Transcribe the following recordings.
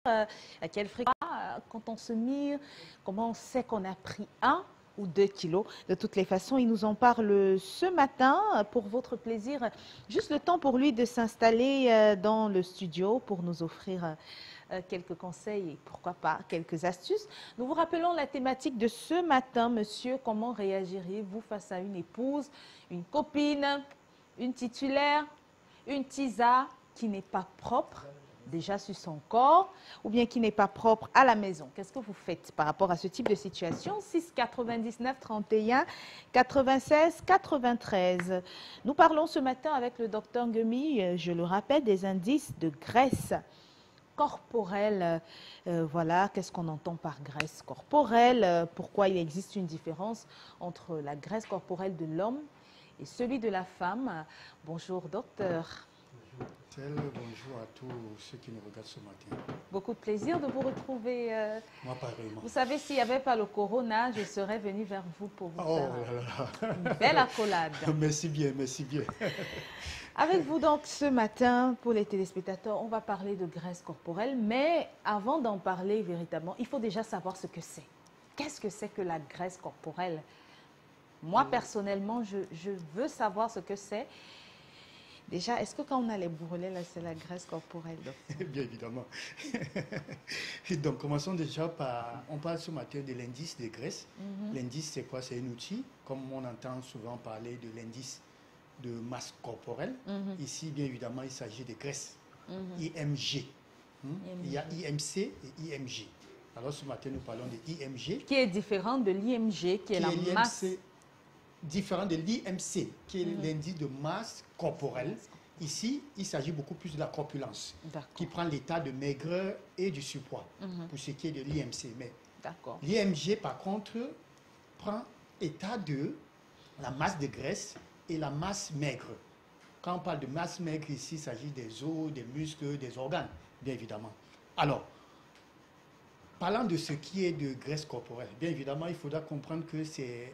à quelle fréquence, quand on se mire, comment on sait qu'on a pris 1 ou 2 kilos. De toutes les façons, il nous en parle ce matin pour votre plaisir. Juste le temps pour lui de s'installer dans le studio pour nous offrir quelques conseils et pourquoi pas quelques astuces. Nous vous rappelons la thématique de ce matin, monsieur. Comment réagiriez-vous face à une épouse, une copine, une titulaire, une tisa qui n'est pas propre déjà sur son corps ou bien qui n'est pas propre à la maison? Qu'est-ce que vous faites par rapport à ce type de situation? 6 99 31 96 93. Nous parlons ce matin avec le docteur Ngemi, je le rappelle, des indices de graisse corporelle. Voilà, qu'est-ce qu'on entend par graisse corporelle? Pourquoi il existe une différence entre la graisse corporelle de l'homme et celui de la femme? Bonjour docteur. Bonjour à tous ceux qui nous regardent ce matin. Beaucoup de plaisir de vous retrouver. Moi, pareillement. Vous savez, s'il n'y avait pas le corona, je serais venue vers vous pour vous faire là là. une belle accolade. Merci bien, merci bien. Avec vous donc ce matin, pour les téléspectateurs, on va parler de graisse corporelle. Mais avant d'en parler véritablement, il faut déjà savoir ce que c'est. Qu'est-ce que c'est que la graisse corporelle? Moi, personnellement, je veux savoir ce que c'est. Déjà, est-ce que quand on a les bourrelets, là, c'est la graisse corporelle? Bien évidemment. Donc, commençons déjà par... On parle ce matin de l'indice de graisse. L'indice, c'est quoi? C'est un outil, comme on entend souvent parler de l'indice de masse corporelle. Ici, bien évidemment, il s'agit de graisse. IMG. Il y a IMC et IMG. Alors, ce matin, nous parlons de IMG. Qui est différent de l'IMG, qui est la masse... Différent de l'IMC, qui est l'indice de masse corporelle. Ici, il s'agit beaucoup plus de la corpulence, qui prend l'état de maigreur et du surpoids, pour ce qui est de l'IMC. Mais l'IMG, par contre, prend état de la masse de graisse et la masse maigre. Quand on parle de masse maigre, ici, il s'agit des os, des muscles, des organes, bien évidemment. Alors, parlant de ce qui est de graisse corporelle, bien évidemment, il faudra comprendre que c'est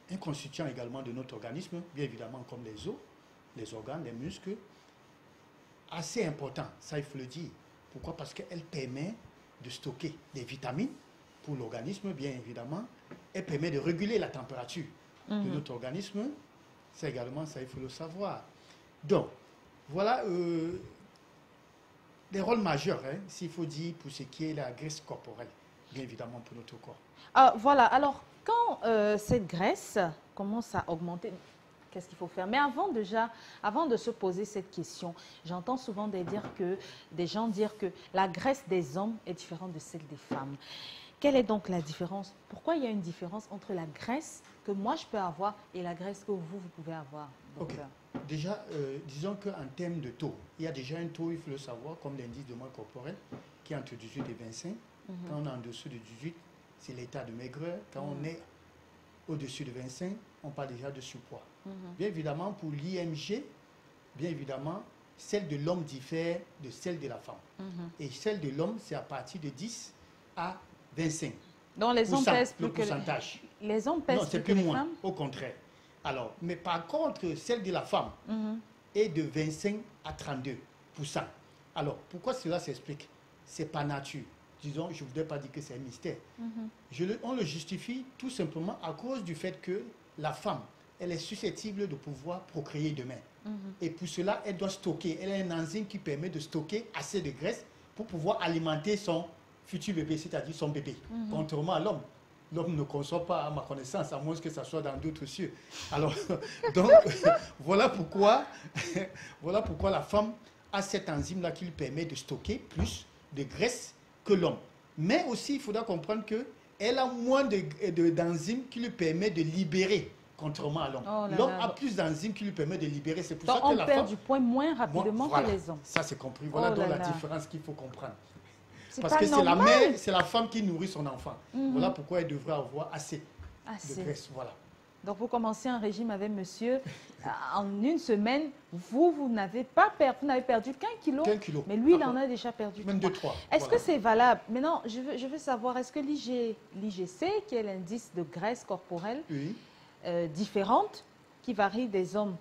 un constituant également de notre organisme, bien évidemment comme les os, les organes, les muscles, assez important, ça il faut le dire. Pourquoi? Parce qu'elle permet de stocker des vitamines pour l'organisme, bien évidemment. Elle permet de réguler la température de notre organisme. C'est également ça, il faut le savoir. Donc, voilà des rôles majeurs, s'il faut dire, pour ce qui est la graisse corporelle, bien évidemment pour notre corps. Voilà, alors, quand cette graisse commence à augmenter, qu'est-ce qu'il faut faire? Mais avant de se poser cette question, j'entends souvent des gens dire que la graisse des hommes est différente de celle des femmes. Quelle est donc la différence? Pourquoi il y a une différence entre la graisse que moi je peux avoir et la graisse que vous pouvez avoir, docteur? Déjà, disons qu'en termes de taux, il y a déjà un taux, il faut le savoir, comme l'indice de masse corporelle, qui est entre 18 et 25. Quand on est en dessous de 18, c'est l'état de maigreur. Quand on est au-dessus de 25, on parle déjà de surpoids. Bien évidemment, pour l'IMG, bien évidemment, celle de l'homme diffère de celle de la femme. Et celle de l'homme, c'est à partir de 10 à 25. Donc les hommes pèsent plus que les hommes pèsent plus que les femmes? Au contraire. Alors, mais par contre, celle de la femme est de 25 à 32%. Alors, pourquoi cela s'explique? C'est par nature. Disons, je ne voudrais pas dire que c'est un mystère. On le justifie tout simplement à cause du fait que la femme, elle est susceptible de pouvoir procréer demain. Et pour cela, elle doit stocker. Elle a un enzyme qui permet de stocker assez de graisse pour pouvoir alimenter son futur bébé, c'est-à-dire son bébé. Contrairement à l'homme. L'homme ne conçoit pas, à ma connaissance, à moins que ça soit dans d'autres cieux. Alors, donc, voilà pourquoi la femme a cette enzyme-là qui lui permet de stocker plus de graisse que l'homme. Mais aussi, il faudra comprendre qu'elle a moins d'enzymes qui lui permet de libérer, contrairement à l'homme. L'homme a plus d'enzymes qui lui permet de libérer. C'est pour ça que la femme... on perd du poids moins rapidement que les hommes. Ça, c'est compris. Voilà donc la différence qu'il faut comprendre. Parce que c'est la mère, c'est la femme qui nourrit son enfant. Voilà pourquoi elle devrait avoir assez de graisse. Voilà. Donc, vous commencez un régime avec monsieur. En une semaine, vous n'avez pas perdu, vous n'avez perdu qu'un kilo. Mais lui, il en a déjà perdu 3. Est-ce que c'est valable? Maintenant, je veux savoir, est-ce que l'IGC, qui est l'indice de graisse corporelle différente, qui varie des hommes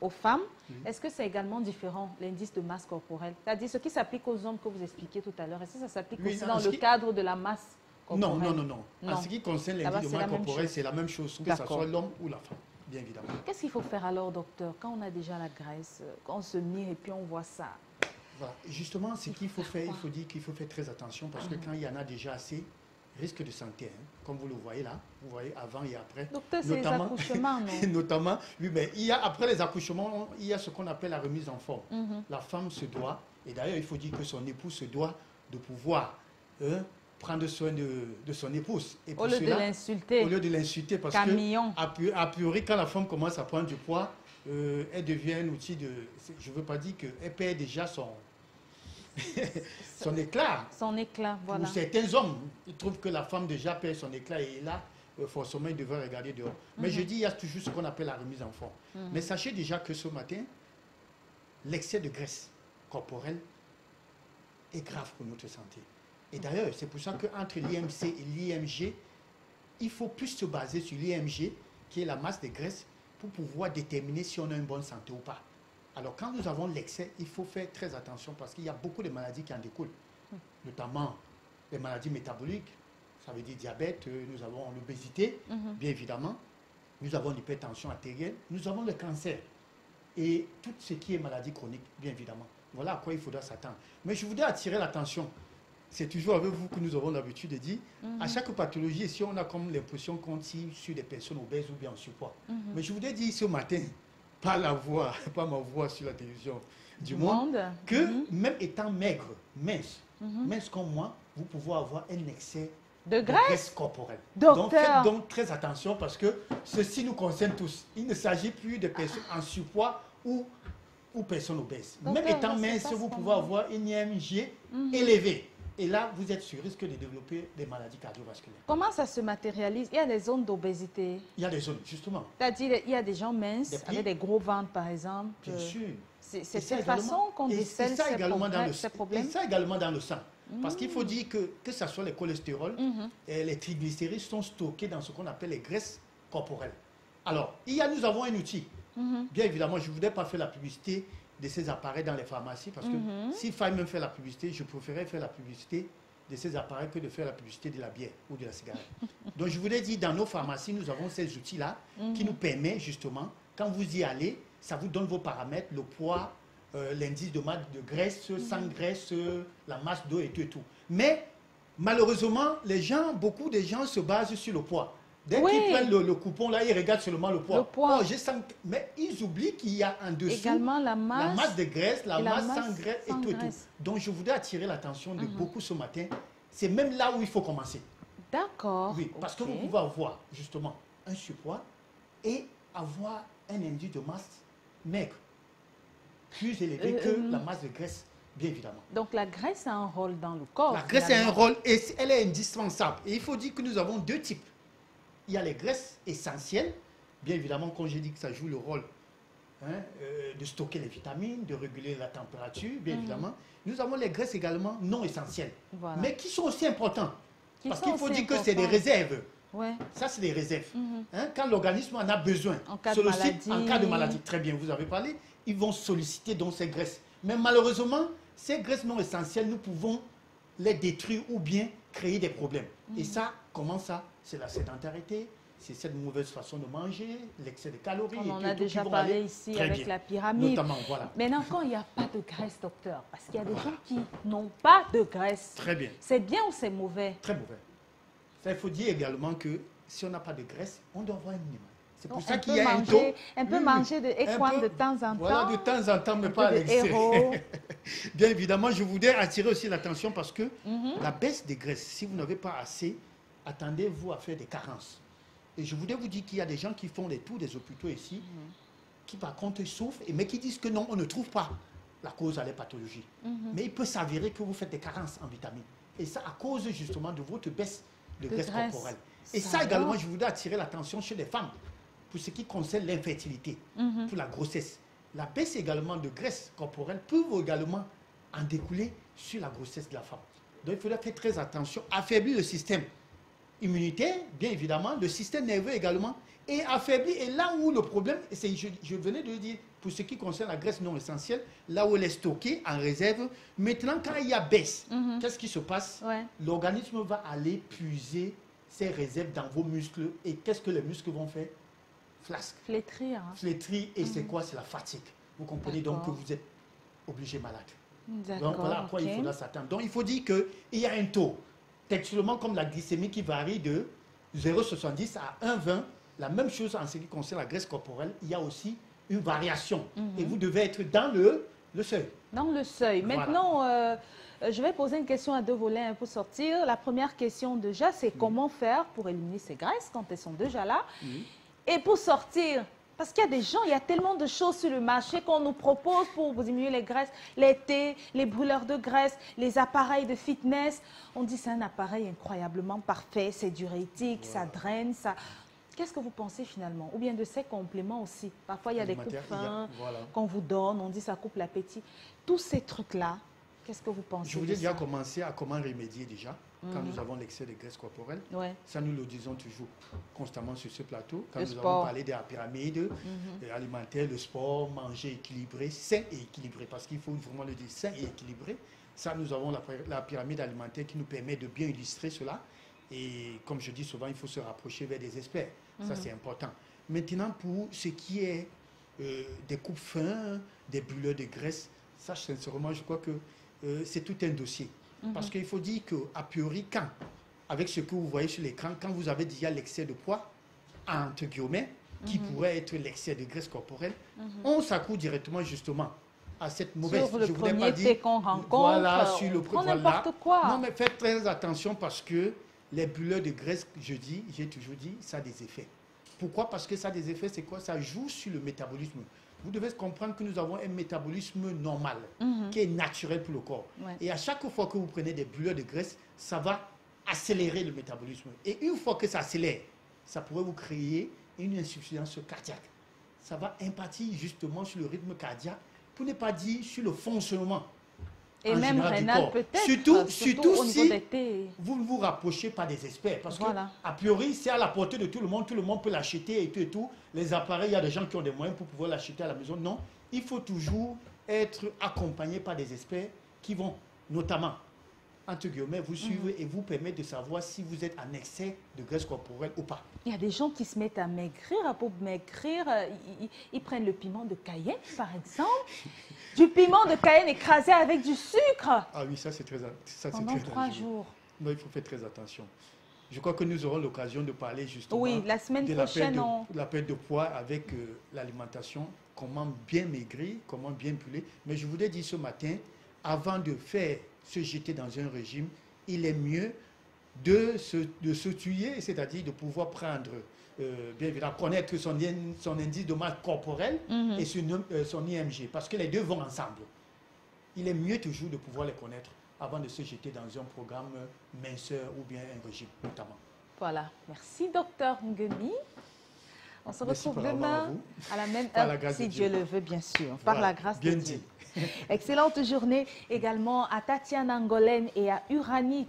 aux femmes, est-ce que c'est également différent, l'indice de masse corporelle? C'est-à-dire ce qui s'applique aux hommes que vous expliquiez tout à l'heure, est-ce que ça s'applique aussi dans le cadre de la masse corporelle? Non. En ce qui concerne l'indice de masse corporelle, c'est la même chose, que ce soit l'homme ou la femme, bien évidemment. Qu'est-ce qu'il faut faire alors, docteur, quand on a déjà la graisse, quand on se mire et puis on voit ça? Voilà. Justement, ce qu'il faut faire, il faut dire qu'il faut faire très attention parce que quand il y en a déjà assez, risque de santé, hein. Comme vous le voyez là, vous voyez avant et après. Docteur, c'est les accouchements, non? Notamment, oui, mais après les accouchements, il y a ce qu'on appelle la remise en forme. La femme se doit, et d'ailleurs il faut dire que son époux se doit de pouvoir prendre soin de son épouse. Et au lieu de l'insulter. Au lieu de l'insulter, parce que a priori, quand la femme commence à prendre du poids, elle devient un outil de... Je ne veux pas dire qu'elle perd déjà son éclat. Son éclat, voilà. Pour certains hommes, ils trouvent que la femme déjà perd son éclat et là, forcément, ils devraient regarder dehors. Mais je dis, il y a toujours ce qu'on appelle la remise en forme. Mais sachez déjà que ce matin, l'excès de graisse corporelle est grave pour notre santé. Et d'ailleurs, c'est pour ça qu'entre l'IMC et l'IMG, il faut plus se baser sur l'IMG, qui est la masse de graisse, pour pouvoir déterminer si on a une bonne santé ou pas. Alors, quand nous avons l'excès, il faut faire très attention parce qu'il y a beaucoup de maladies qui en découlent, notamment les maladies métaboliques, ça veut dire diabète, nous avons l'obésité, bien évidemment, nous avons l'hypertension artérielle, nous avons le cancer et tout ce qui est maladie chronique, bien évidemment. Voilà à quoi il faudra s'attendre. Mais je voudrais attirer l'attention. C'est toujours avec vous que nous avons l'habitude de dire, à chaque pathologie, ici, on a comme l'impression qu'on tire sur des personnes obèses ou bien en surpoids. Mais je voudrais dire ce matin, pas ma voix sur la télévision du monde, que même étant maigre, mince comme moi, vous pouvez avoir un excès de graisse corporelle. Donc faites donc très attention parce que ceci nous concerne tous. Il ne s'agit plus de personnes en surpoids ou personnes obèses. Même étant mince, vous pouvez avoir une IMG élevée. Et là, vous êtes sur risque de développer des maladies cardiovasculaires. Comment ça se matérialise? Il y a des zones d'obésité. Il y a des zones, justement. C'est-à-dire, il y a des gens minces, avec des gros ventres, par exemple. Bien sûr. C'est cette façon qu'on décèle ces problèmes. Et ça également dans le sang. Parce qu'il faut dire que ce soit les cholestérols et les triglycérides sont stockés dans ce qu'on appelle les graisses corporelles. Alors, nous avons un outil. Bien évidemment, je ne voudrais pas faire la publicité de ces appareils dans les pharmacies parce que s'il fallait même faire la publicité, je préférais faire la publicité de ces appareils que de faire la publicité de la bière ou de la cigarette. Donc je voulais dire, dans nos pharmacies, nous avons ces outils-là qui nous permettent justement, quand vous y allez, ça vous donne vos paramètres, le poids, l'indice de masse de graisse, sans graisse, la masse d'eau et tout. Mais malheureusement, beaucoup de gens se basent sur le poids. Dès qu'ils prennent le coupon, là, ils regardent seulement le poids. Oh, mais ils oublient qu'il y a en dessous également la masse de graisse, la masse sans graisse et tout. Donc, je voudrais attirer l'attention de beaucoup ce matin. C'est même là où il faut commencer. D'accord. Oui, parce que vous pouvez avoir justement un surpoids et avoir un indice de masse maigre, plus élevé que la masse de graisse, bien évidemment. Donc, la graisse a un rôle dans le corps. La graisse a un rôle et elle est indispensable. Et il faut dire que nous avons deux types. Il y a les graisses essentielles, bien évidemment, quand j'ai dit que ça joue le rôle de stocker les vitamines, de réguler la température, bien évidemment. Nous avons les graisses également non essentielles, mais qui sont aussi importantes. Parce qu'il faut dire que c'est des réserves. Ça, c'est des réserves. Quand l'organisme en a besoin, en cas de maladie, très bien, vous avez parlé, ils vont solliciter donc ces graisses. Mais malheureusement, ces graisses non essentielles, nous pouvons les détruire ou bien créer des problèmes. Et ça, comment ça? C'est la sédentarité, c'est cette mauvaise façon de manger, l'excès de calories. On en a déjà parlé ici avec la pyramide. Notamment, voilà. Maintenant, quand il n'y a pas de graisse, docteur, parce qu'il y a des gens qui n'ont pas de graisse. Très bien. C'est bien ou c'est mauvais? Très mauvais. Ça, il faut dire également que si on n'a pas de graisse, on doit avoir un minimum. C'est pour ça qu'il y a un taux. On peut manger de équine de temps en temps. Voilà, de temps en temps, mais pas à l'excès. Bien évidemment, je voudrais attirer aussi l'attention parce que la baisse des graisses, si vous n'avez pas assez, attendez-vous à faire des carences. Et je voudrais vous dire qu'il y a des gens qui font les tours des hôpitaux ici, qui par contre souffrent, mais qui disent que non, on ne trouve pas la cause à les pathologies. Mais il peut s'avérer que vous faites des carences en vitamines. Et ça à cause justement de votre baisse de graisse corporelle. Et ça également, je voudrais attirer l'attention chez les femmes, pour ce qui concerne l'infertilité, pour la grossesse. La baisse également de graisse corporelle peut également en découler sur la grossesse de la femme. Donc il faudrait faire très attention, affaiblir le système immunitaire, bien évidemment, le système nerveux également, et affaiblir. Et là où le problème, je venais de le dire, pour ce qui concerne la graisse non essentielle, là où elle est stockée en réserve. Maintenant, quand il y a baisse, qu'est-ce qui se passe? L'organisme va aller puiser ses réserves dans vos muscles. Et qu'est-ce que les muscles vont faire? Flasque. Flétrir. Flétrir. Et c'est quoi? C'est la fatigue. Vous comprenez donc que vous êtes obligé malade. Donc voilà à quoi il faudra s'attendre. Donc il faut dire qu'il y a un taux, textuellement comme la glycémie qui varie de 0,70 à 1,20. La même chose en ce qui concerne la graisse corporelle, il y a aussi une variation. Et vous devez être dans le seuil. Dans le seuil. Voilà. Maintenant, je vais poser une question à deux volets pour sortir. La première question déjà, c'est comment faire pour éliminer ces graisses quand elles sont déjà là. Et pour sortir, parce qu'il y a des gens, il y a tellement de choses sur le marché qu'on nous propose pour vous diminuer les graisses, les thés, les brûleurs de graisse, les appareils de fitness. On dit c'est un appareil incroyablement parfait, c'est diurétique, ça draine, ça... Qu'est-ce que vous pensez finalement? Ou bien de ces compléments aussi. Parfois, il y a des coupes fins qu'on vous donne, on dit ça coupe l'appétit. Tous ces trucs-là, qu'est-ce que vous pensez? Je voulais déjà commencer à comment remédier déjà. Quand nous avons l'excès de graisse corporelle, ça nous le disons toujours constamment sur ce plateau. Quand nous avons parlé de la pyramide alimentaire, le sport, manger équilibré, sain et équilibré, parce qu'il faut vraiment le dire, sain et équilibré. Ça, nous avons la pyramide alimentaire qui nous permet de bien illustrer cela. Et comme je dis souvent, il faut se rapprocher vers des experts. Ça, c'est important. Maintenant, pour ce qui est des coupes fins, des brûleurs de graisse, ça, sincèrement, je crois que c'est tout un dossier. Parce qu'il faut dire qu'a priori, avec ce que vous voyez sur l'écran, quand vous avez déjà l'excès de poids, entre guillemets, qui pourrait être l'excès de graisse corporelle, on s'accourt directement justement à cette mauvaise... Sur le premier thé qu'on rencontre, voilà, sur le n'importe quoi. Non, mais faites très attention parce que les brûleurs de graisse, j'ai toujours dit, ça a des effets. Pourquoi? Parce que ça a des effets, c'est quoi? Ça joue sur le métabolisme. Vous devez comprendre que nous avons un métabolisme normal, qui est naturel pour le corps. Et à chaque fois que vous prenez des brûleurs de graisse, ça va accélérer le métabolisme. Et une fois que ça accélère, ça pourrait vous créer une insuffisance cardiaque. Ça va impacter justement sur le rythme cardiaque, pour ne pas dire sur le fonctionnement. Et même rénal peut-être. Surtout si vous ne vous rapprochez pas des experts. Parce que, a priori, c'est à la portée de tout le monde peut l'acheter et tout. Les appareils, il y a des gens qui ont des moyens pour pouvoir l'acheter à la maison. Non, il faut toujours être accompagné par des experts qui vont, notamment, entre guillemets, vous suivre et vous permettre de savoir si vous êtes en excès de graisse corporelle ou pas. Il y a des gens qui se mettent à maigrir. Pour maigrir, ils prennent le piment de Cayenne, par exemple. Du piment de Cayenne écrasé avec du sucre. Ah oui, ça c'est très Pendant 3 jours. Non, il faut faire très attention. Je crois que nous aurons l'occasion de parler justement la semaine prochaine, de la perte de poids avec l'alimentation, comment bien maigrir, comment bien brûler. Mais je voulais dire ce matin, avant de se jeter dans un régime, il est mieux de se tuer, c'est-à-dire de pouvoir prendre, bien évidemment, connaître son indice de masse corporelle et son IMG, parce que les deux vont ensemble. Il est mieux toujours de pouvoir les connaître avant de se jeter dans un programme minceur ou bien un régime, notamment. Voilà. Merci, docteur Ngemi. On se retrouve demain à la même heure, si Dieu le veut, bien sûr. Par la grâce de Dieu. Excellente journée également à Tatiana Ngolène et à Uranie.